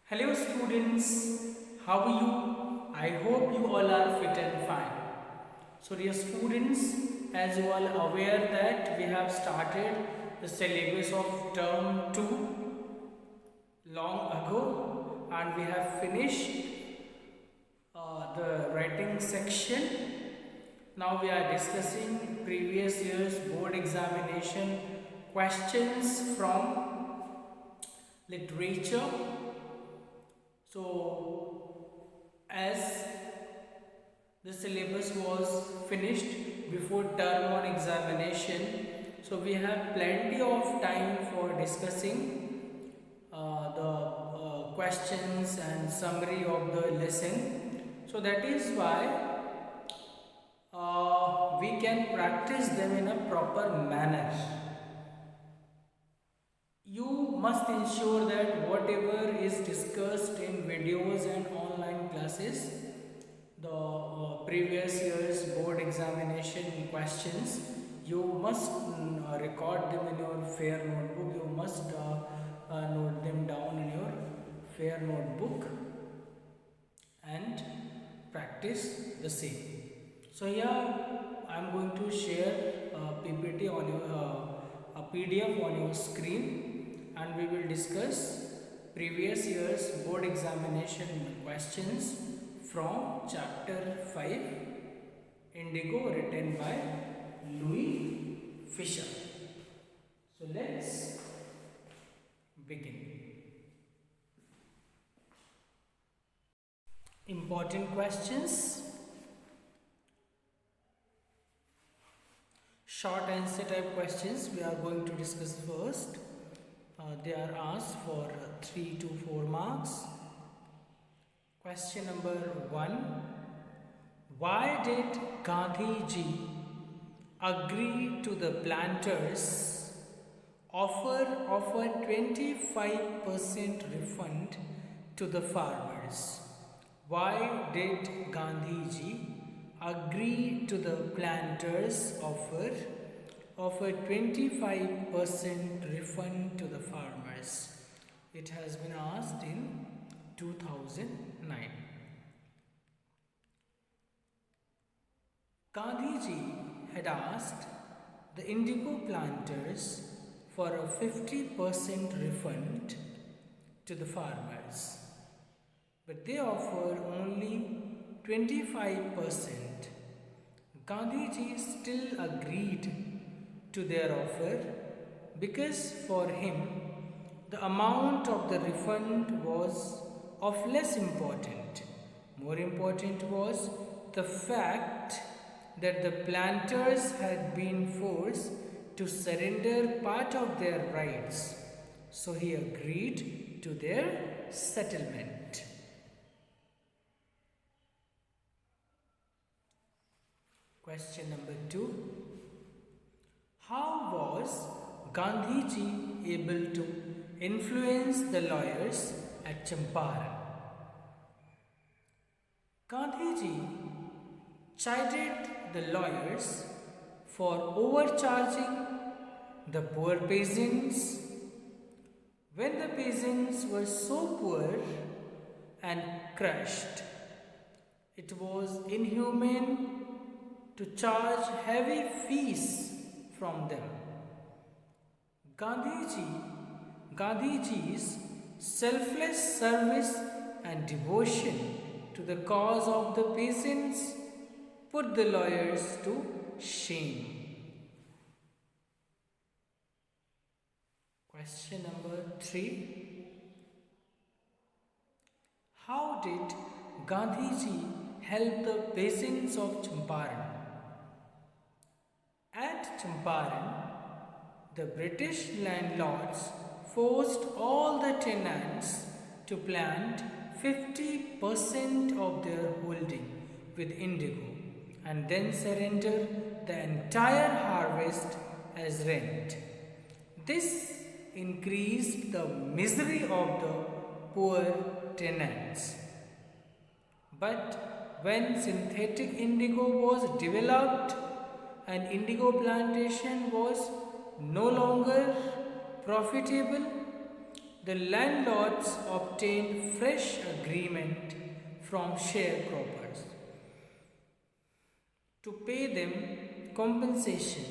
Hello students, how are you? I hope you all are fit and fine. So dear students, as you all aware that we have started the syllabus of term 2 long ago and we have finished the writing section. Now we are discussing previous year's board examination questions from literature. So, as the syllabus was finished before term 1 examination, so we have plenty of time for discussing the questions and summary of the lesson. So that is why we can practice them in a proper manner. You must ensure that whatever is discussed in videos and online classes, the previous year's board examination questions, you must record them in your fair notebook. You must note them down in your fair notebook and practice the same. So here I am going to share a PPT on your a PDF on your screen, and we will discuss previous year's board examination questions from chapter 5 Indigo, written by Louis Fisher. So let's begin. Important questions. Short answer type questions we are going to discuss first. They are asked for 3 to 4 marks. Question number 1. Why did Gandhiji agree to the planters offer of a 25% refund to the farmers? Why did Gandhiji agree to the planters offer of a 25% refund to the farmers? It has been asked in 2009. Gandhiji had asked the indigo planters for a 50% refund to the farmers, but they offered only 25%. Gandhiji still agreed to their offer because for him the amount of the refund was of less important. More important was the fact that the planters had been forced to surrender part of their rights. So he agreed to their settlement. Question number 2. How was Gandhiji able to influence the lawyers at Champaran? Gandhiji chided the lawyers for overcharging the poor peasants when the peasants were so poor and crushed. It was inhumane to charge heavy fees from them. Gandhiji's selfless service and devotion to the cause of the peasants put the lawyers to shame. Question number 3. How did Gandhiji help the peasants of Champaran? At Champaran, the British landlords forced all the tenants to plant 50% of their holding with indigo and then surrender the entire harvest as rent. This increased the misery of the poor tenants. But when synthetic indigo was developed and indigo plantation was no longer profitable, the landlords obtained fresh agreement from sharecroppers to pay them compensation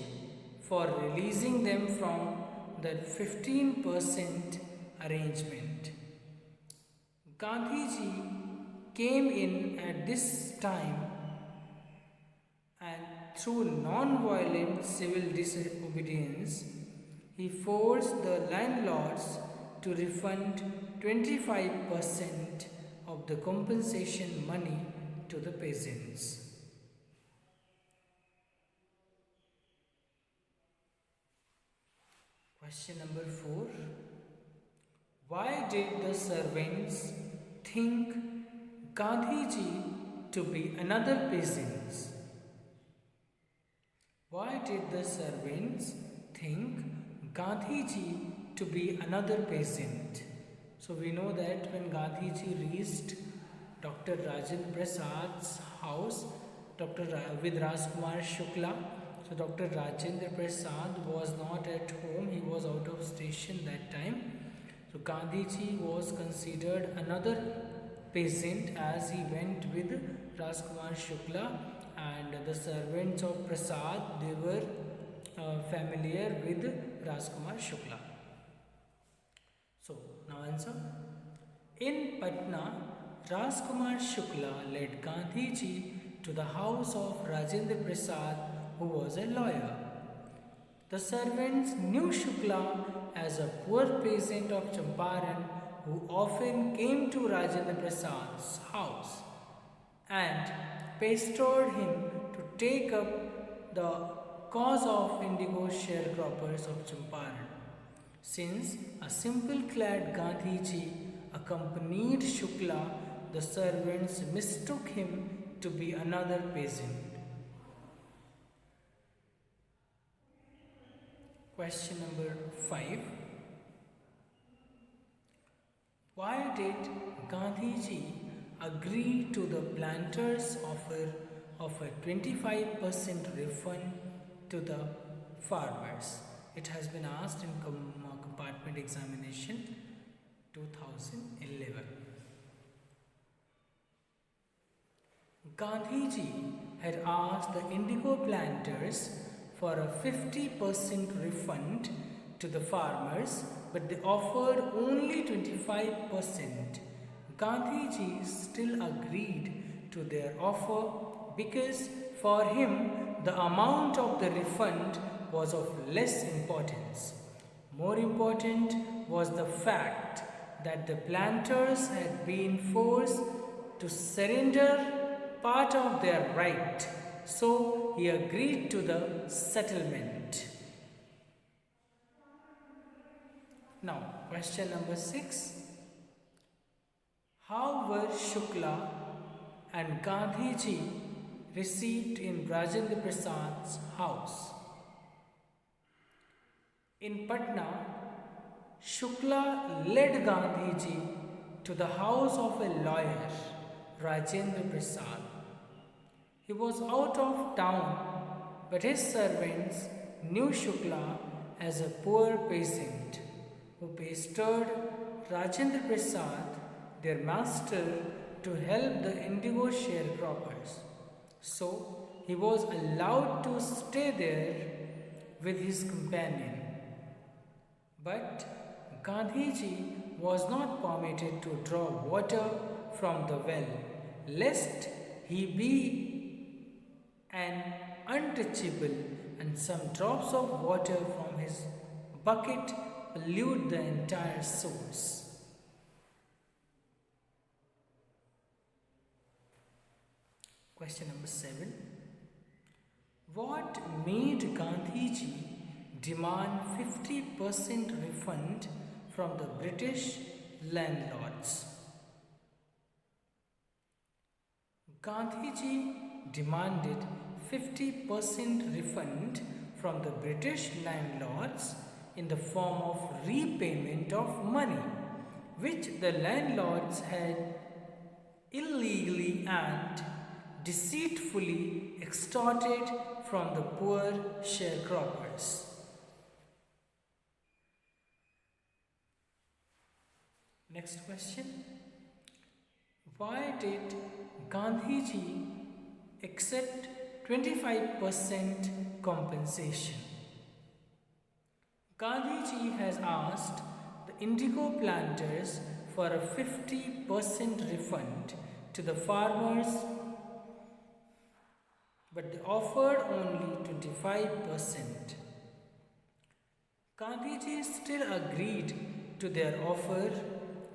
for releasing them from the 15% arrangement. Gandhiji came in at this time and through non-violent civil disobedience, he forced the landlords to refund 25% of the compensation money to the peasants. Question number 4. Why did the servants think Gandhiji to be another peasant? Why did the servants think Gandhiji to be another peasant? So we know that when Gandhiji reached Dr. Rajendra Prasad's house, with Rajkumar Shukla, so Dr. Rajendra Prasad was not at home, he was out of station that time. So Gandhiji was considered another peasant as he went with Rajkumar Shukla, and the servants of Prasad, they were familiar with Rajkumar Shukla. So now answer. In Patna, Rajkumar Shukla led Gandhiji to the house of Rajendra Prasad, who was a lawyer. The servants knew Shukla as a poor peasant of Champaran who often came to Rajendra Prasad's house and pestered him to take up the cause of indigo sharecroppers of Champaran. Since a simple clad Gandhiji accompanied Shukla, the servants mistook him to be another peasant. Question number 5. Why did Gandhiji agree to the planters' offer of a 25% refund to the farmers? It has been asked in compartment examination 2011. Gandhiji had asked the indigo planters for a 50% refund to the farmers, but they offered only 25%. Gandhiji still agreed to their offer because for him the amount of the refund was of less importance. More important was the fact that the planters had been forced to surrender part of their right. So he agreed to the settlement. Now, question number 6. How were Shukla and Gandhiji received in Rajendra Prasad's house? In Patna, Shukla led Gandhiji to the house of a lawyer, Rajendra Prasad. He was out of town, but his servants knew Shukla as a poor peasant who pestered Rajendra Prasad, their master, to help the indigo sharecroppers. So he was allowed to stay there with his companion. But Gandhiji was not permitted to draw water from the well, lest he be an untouchable and some drops of water from his bucket pollute the entire source. Question number 7. What made Gandhiji demand 50% refund from the British landlords? Gandhiji demanded 50% refund from the British landlords in the form of repayment of money, which the landlords had illegally and deceitfully extorted from the poor sharecroppers. Next question. Why did Gandhiji accept 25% compensation? Gandhiji has asked the indigo planters for a 50% refund to the farmers, but they offered only 25%. Gandhiji still agreed to their offer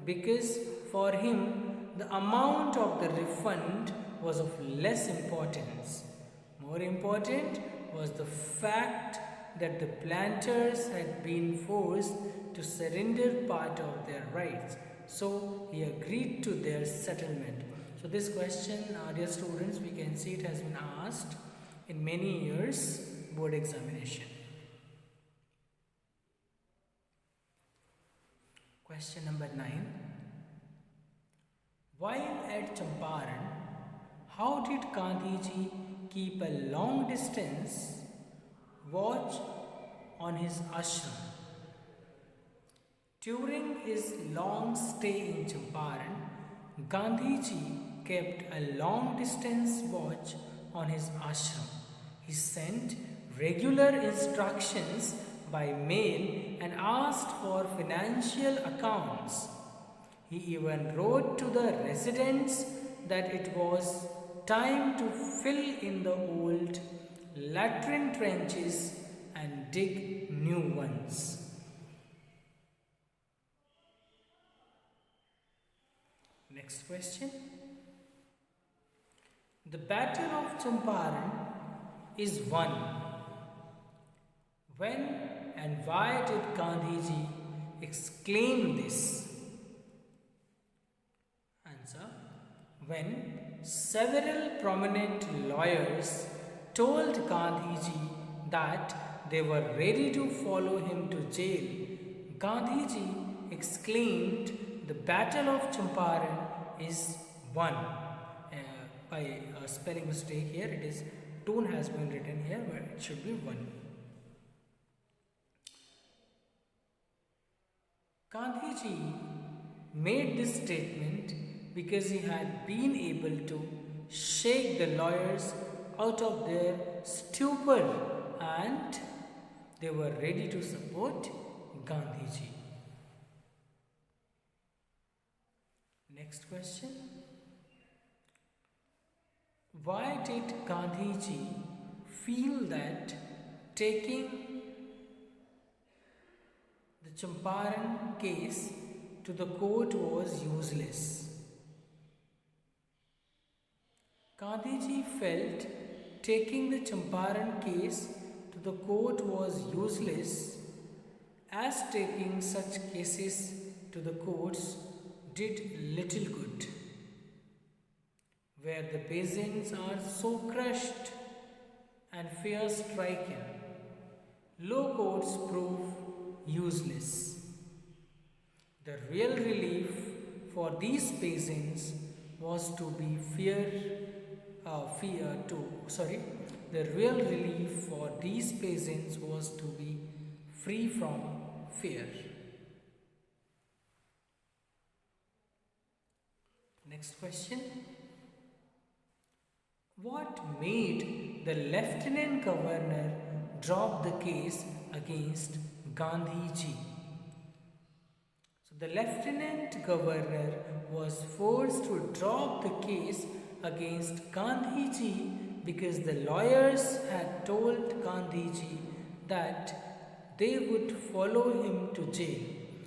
because for him the amount of the refund was of less importance. More important was the fact that the planters had been forced to surrender part of their rights. So he agreed to their settlement. So this question, dear students, we can see it has been asked in many years board examination. Question number 9. While at Champaran, how did Gandhiji keep a long distance watch on his ashram? During his long stay in Champaran, Gandhiji kept a long distance watch on his ashram. He sent regular instructions by mail and asked for financial accounts. He even wrote to the residents that it was time to fill in the old latrine trenches and dig new ones. Next question. The Battle of Champaran is won. When and why did Gandhiji exclaim this? Answer. When several prominent lawyers told Gandhiji that they were ready to follow him to jail, Gandhiji exclaimed, "The Battle of Champaran is won." By a spelling mistake here, it is tone has been written here, but it should be won. Gandhiji made this statement because he had been able to shake the lawyers out of their stupor and they were ready to support Gandhiji. Next question. Why did Gandhiji feel that taking the Champaran case to the court was useless? Gandhiji felt taking the Champaran case to the court was useless, as taking such cases to the courts did little good. Where the peasants are so crushed and fear stricken, low courts prove useless. The real relief for these peasants was to be the real relief for these peasants was to be free from fear. Next question. What made the Lieutenant Governor drop the case against Gandhiji? So the Lieutenant Governor was forced to drop the case against Gandhiji because the lawyers had told Gandhiji that they would follow him to jail.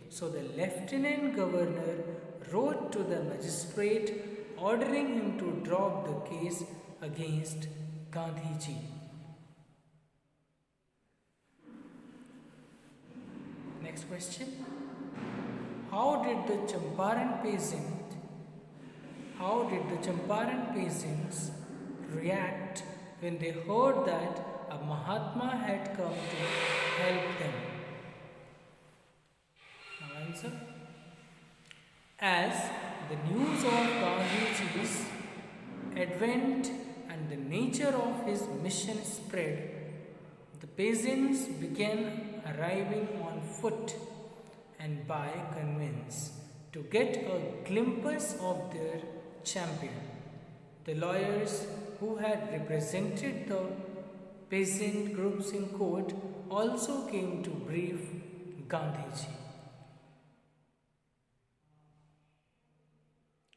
So the Lieutenant Governor wrote to the magistrate ordering him to drop the case against Gandhiji. Next question. How did the Champaran peasants react when they heard that a Mahatma had come to help them? Now answer. As the news of Gandhiji's advent and the nature of his mission spread, the peasants began arriving on foot and by conveyance. to get a glimpse of their champion. The lawyers who had represented the peasant groups in court also came to brief Gandhiji.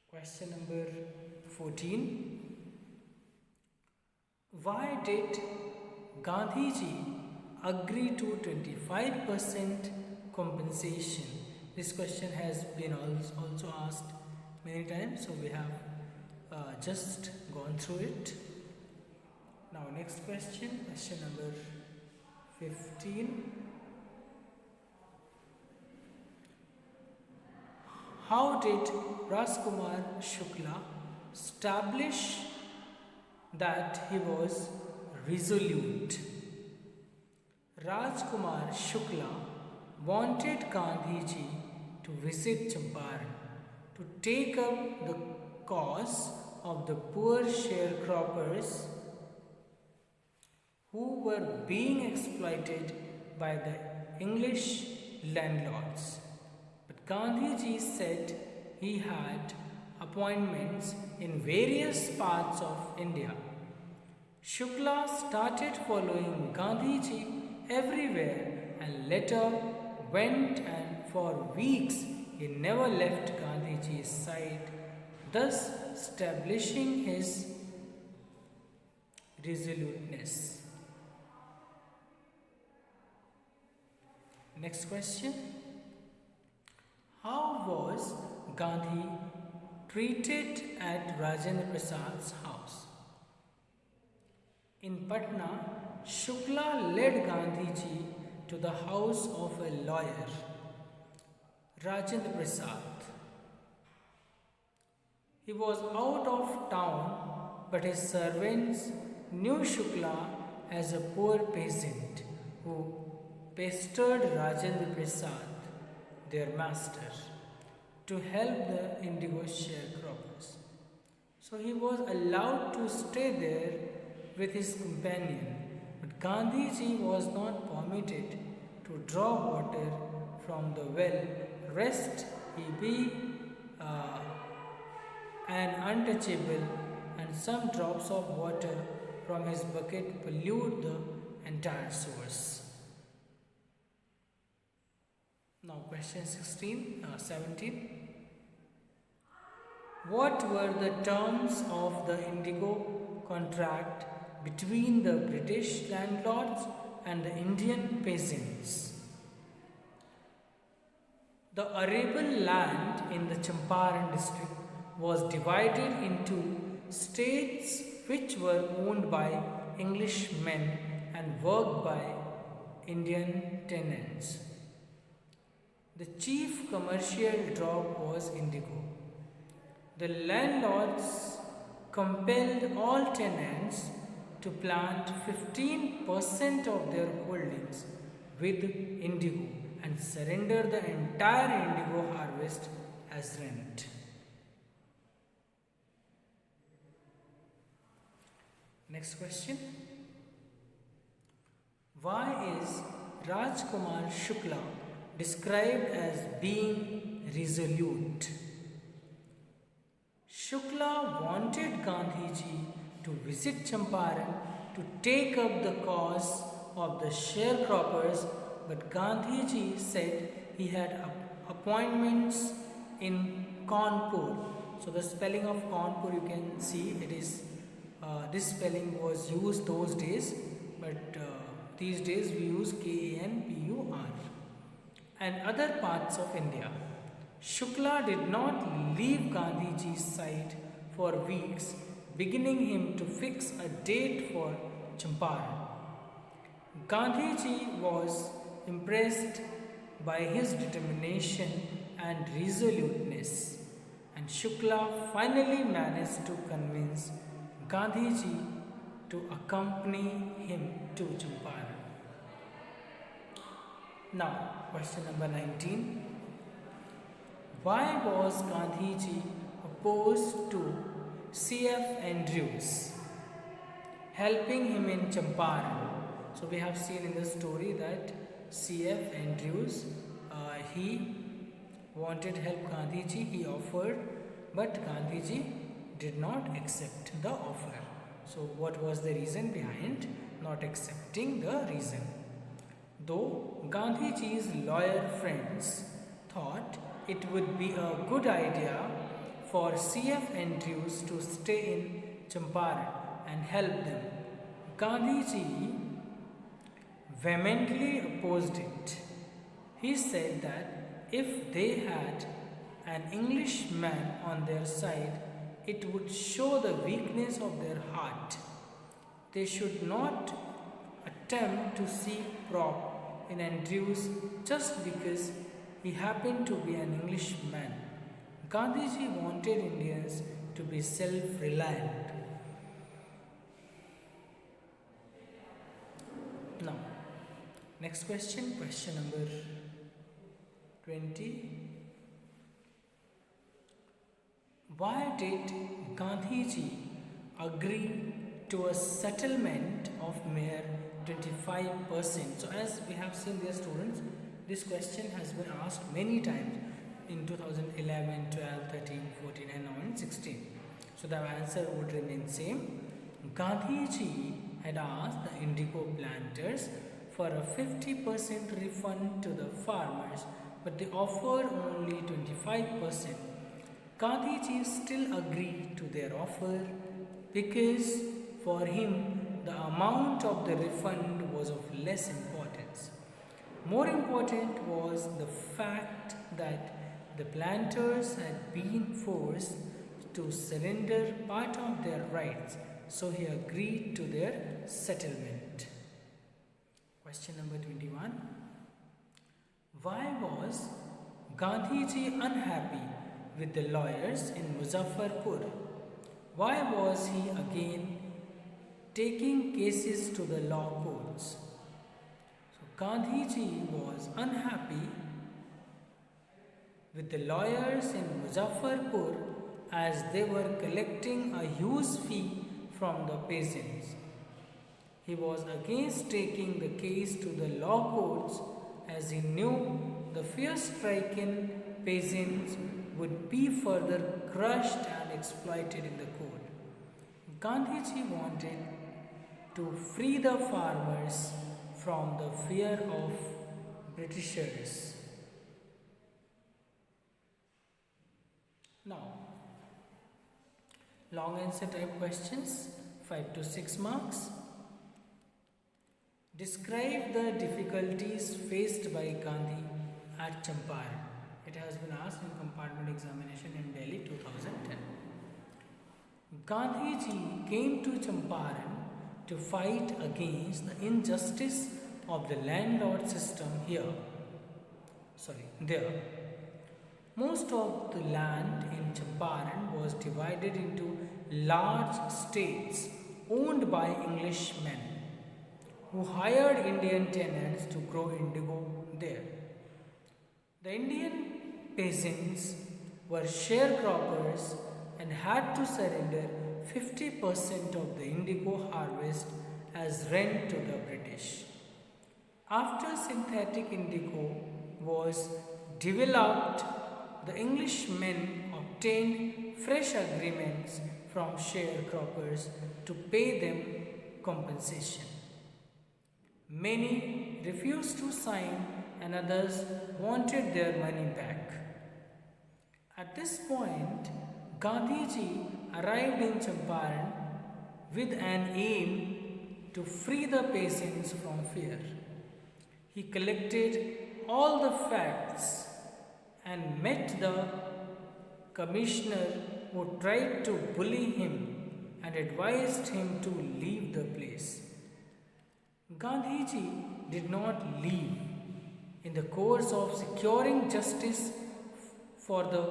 Question number 14. Why did Gandhiji agree to 25% compensation? This question has been also asked many times, so we have just gone through it. Now next question number 15. How did Kumar Shukla establish that he was resolute? Kumar Shukla wanted Gandhiji to visit Champaran to take up the cause of the poor sharecroppers who were being exploited by the English landlords. But Gandhiji said he had appointments in various parts of India. Shukla started following Gandhiji everywhere and later went, and for weeks he never left Gandhiji's side, thus establishing his resoluteness. Next question. How was Gandhi treated at Rajendra Prasad's house? In Patna, Shukla led Gandhiji to the house of a lawyer, Rajendra Prasad. He was out of town, but his servants knew Shukla as a poor peasant who pestered Rajendra Prasad, their master, to help the indigo sharecroppers. So he was allowed to stay there with his companion, but Gandhiji was not permitted to draw water from the well, lest he be an untouchable, and some drops of water from his bucket pollute the entire source. Now question 17. What were the terms of the indigo contract between the British landlords and the Indian peasants? The arable land in the Champaran district was divided into states which were owned by Englishmen and worked by Indian tenants. The chief commercial crop was indigo. The landlords compelled all tenants to plant 15% of their holdings with indigo and surrender the entire indigo harvest as rent. Next question. Why is Kumar Shukla described as being resolute? Shukla wanted Gandhiji to visit Champaran to take up the cause of the sharecroppers, but Gandhiji said he had appointments in Kanpur. So the spelling of Kanpur, you can see it is this spelling was used those days, but these days we use Kanpur, and other parts of India. Shukla did not leave Gandhiji's side for weeks, beginning him to fix a date for Champaran. Gandhiji was impressed by his determination and resoluteness, and Shukla finally managed to convince Gandhiji to accompany him to Champaran. Now, question number 19. Why was Gandhiji opposed to C.F. Andrews helping him in Champaran? So we have seen in the story that C.F. Andrews, he wanted help Gandhiji, he offered, but Gandhiji did not accept the offer. So what was the reason behind not accepting the reason? Though Gandhiji's lawyer friends thought it would be a good idea for CF Andrews to stay in Champaran and help them, Gandhiji vehemently opposed it. He said that if they had an Englishman on their side, it would show the weakness of their heart. They should not attempt to seek prop in Andrews just because he happened to be an Englishman. Gandhiji wanted Indians to be self-reliant. Now, next question number 20. Why did Gandhiji agree to a settlement of mere 25%? So as we have seen, dear students, this question has been asked many times in 2011, 12, 13, 14 and now in 16. So the answer would remain same. Gandhiji had asked the indigo planters for a 50% refund to the farmers, but they offered only 25%. Gandhiji still agreed to their offer because for him the amount of the refund was of less importance. More important was the fact that the planters had been forced to surrender part of their rights, so he agreed to their settlement. Question number 21. Why was Gandhiji unhappy with the lawyers in Muzaffarpur? Why was he again taking cases to the law courts? So Gandhiji was unhappy with the lawyers in Muzaffarpur as they were collecting a huge fee from the peasants. He was against taking the case to the law courts as he knew the fierce-stricken peasants would be further crushed and exploited in the court. Gandhiji wanted to free the farmers from the fear of Britishers. Now, long answer type questions, 5 to 6 marks. Describe the difficulties faced by Gandhi at Champaran. It has been asked in compartment examination in Delhi 2010. Gandhiji came to Champaran to fight against the injustice of the landlord system there. Most of the land in Champaran was divided into large estates owned by Englishmen who hired Indian tenants to grow indigo there. The Indian peasants were sharecroppers and had to surrender 50% of the indigo harvest as rent to the British. After synthetic indigo was developed, the Englishmen obtained fresh agreements from sharecroppers to pay them compensation. Many refused to sign and others wanted their money back. At this point, Gandhiji arrived in Champaran with an aim to free the peasants from fear. He collected all the facts and met the commissioner who tried to bully him and advised him to leave the place. Gandhiji did not leave. In the course of securing justice for the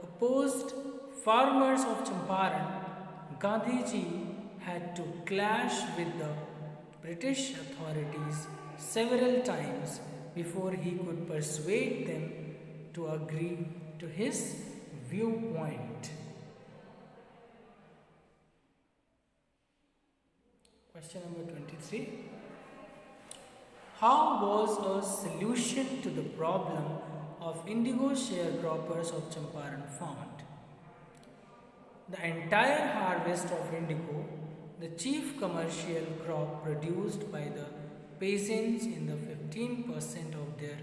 opposed farmers of Champaran, Gandhiji had to clash with the British authorities several times before he could persuade them to agree to his viewpoint. Question number 23. How was a solution to the problem of indigo sharecroppers of Champaran found. The entire harvest of indigo, the chief commercial crop produced by the peasants in the 15% of their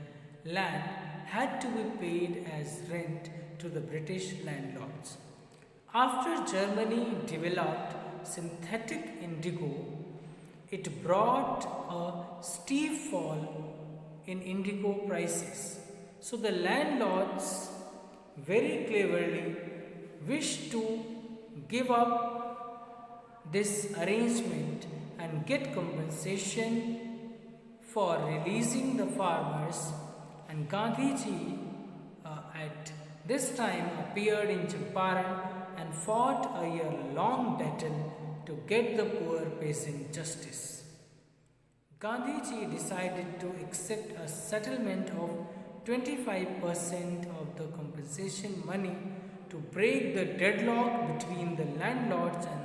land, had to be paid as rent to the British landlords. After Germany developed synthetic indigo, it brought a steep fall in indigo prices. So the landlords very cleverly wished to give up this arrangement and get compensation for releasing the farmers, and Gandhiji at this time appeared in Champaran and fought a year-long battle to get the poor peasant justice. Gandhiji decided to accept a settlement of 25% of the compensation money to break the deadlock between the landlords and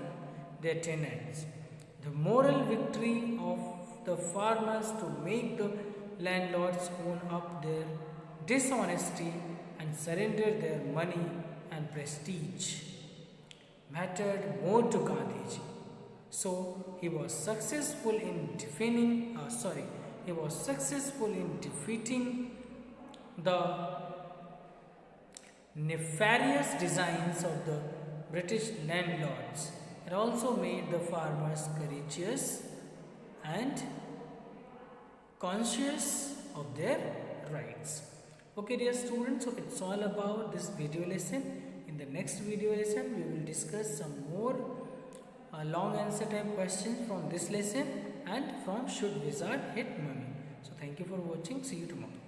their tenants. The moral victory of the farmers to make the landlords own up their dishonesty and surrender their money and prestige mattered more to Gandhiji. So he was successful in defeating the nefarious designs of the British landlords. It also made the farmers courageous and conscious of their rights. Okay, dear students, so it's all about this video lesson. In the next video lesson, we will discuss some more long answer type questions from this lesson and from Should Wizard Hit Mummy. So thank you for watching. See you tomorrow.